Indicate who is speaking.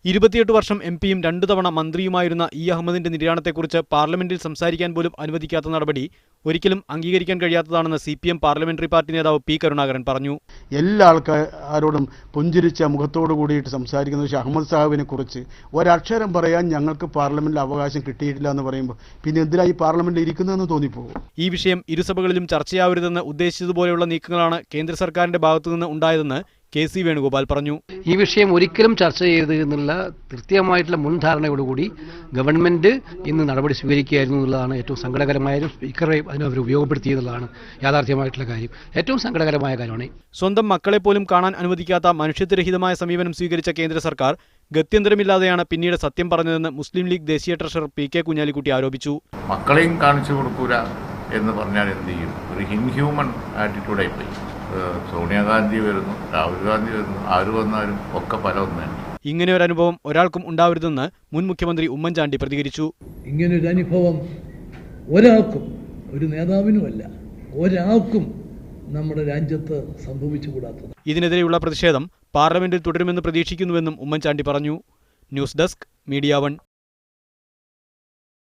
Speaker 1: 28 വർഷം എംപിയും 2 തവണ മന്ത്രിയുമായിരുന്ന ഇ അഹമ്മദിന്റെ നിര്യാണത്തെക്കുറിച്ച് പാർലമെന്റിൽ സംസാരിക്കാൻ പോലും അനുവദിക്കാത്ത നടപടി ഒരിക്കലും അംഗീകരിക്കാൻ കഴിയാത്തതാണെന്ന് CPM പാർലമെന്ററി പാർട്ടി നേതാവ് പി കരുണാകരൻ പറഞ്ഞു.
Speaker 2: എല്ലാ ആൾക്കാരോടും പുഞ്ചിരിച്ച മുഖത്തോടു കൂടിയിട്ട് സംസാരിക്കുന്ന അഹമ്മദ് സാഹിബിനെ കുറിച്ച് ഒരക്ഷരം പറയാൻ ഞങ്ങൾക്ക് പാർലമെന്റിൽ അവകാശം കിട്ടിയിട്ടില്ല എന്ന് പറയുമ്പോൾ പിന്നെ എന്തിനായി പാർലമെന്റിൽ ഇരിക്കുന്നതെന്ന് തോന്നിപ്പോകും.
Speaker 1: ഈ വിഷയം ഇരുസഭകളിലും ചർച്ചയാവരുതെന്ന് ഉദ്ദേശിച്ചതുപോലെയുള്ള നീക്കങ്ങളാണ് കേന്ദ്ര സർക്കാരിന്റെ ഭാഗത്തുനിന്ന് ഉണ്ടായതെന്ന് KC വേണുഗോപാൽ പറഞ്ഞു.
Speaker 3: ഈ വിഷയം ഒരിക്കലും ചർച്ച ചെയ്യരുത് എന്നുള്ള കൃത്യമായിട്ടുള്ള മുൻധാരണയോടുകൂടി ഗവൺമെന്റ് ഇന്ന് നടപടി സ്വീകരിക്കുകയായിരുന്നു എന്നുള്ളതാണ് ഏറ്റവും സങ്കടകരമായ. സ്പീക്കറെ അതിനെ അവർ ഉപയോഗപ്പെടുത്തിയെന്നുള്ളതാണ് യാഥാർത്ഥ്യമായിട്ടുള്ള കാര്യം. ഏറ്റവും സങ്കടകരമായ കാര്യമാണ്.
Speaker 1: സ്വന്തം മക്കളെ പോലും കാണാൻ അനുവദിക്കാത്ത മനുഷ്യത്വരഹിതമായ സമീപനം സ്വീകരിച്ച കേന്ദ്ര സർക്കാർ ഗത്യന്തരമില്ലാതെയാണ് പിന്നീട് സത്യം പറഞ്ഞതെന്ന് മുസ്ലിം ലീഗ് ദേശീയ ട്രഷറർ PK കുഞ്ഞാലിക്കുട്ടി ആരോപിച്ചു.
Speaker 4: മക്കളെയും കാണിച്ചു കൊടുക്കൂല എന്ന് പറഞ്ഞാൽ എന്ത് ചെയ്യും? ഒരു ഇൻഹ്യൂമൻ ആറ്റിറ്റ്യൂഡായി പോയി. സോണിയാഗാന്ധി വരുന്നു, രാഹുൽ ഗാന്ധി വരുന്നു, ആര് വന്നാലും ഒക്കെ പല ഒന്നാണ്.
Speaker 1: ഇങ്ങനെ ഒരു അനുഭവം ഒരാൾക്കും ഉണ്ടാവരുതെന്ന് മുൻ മുഖ്യമന്ത്രി ഉമ്മൻചാണ്ടി പ്രതികരിച്ചു.
Speaker 5: ഇങ്ങനൊരു അനുഭവം ഒരാൾക്കും, ഒരു നേതാവിനുമല്ല, ഒരാൾക്കും നമ്മുടെ രാജ്യത്ത് സംഭവിച്ചുകൂടാത്തത്.
Speaker 1: ഇതിനെതിരെയുള്ള പ്രതിഷേധം പാർലമെന്റിൽ തുടരുമെന്ന് പ്രതീക്ഷിക്കുന്നുവെന്നും ഉമ്മൻചാണ്ടി പറഞ്ഞു. News desk, media 1.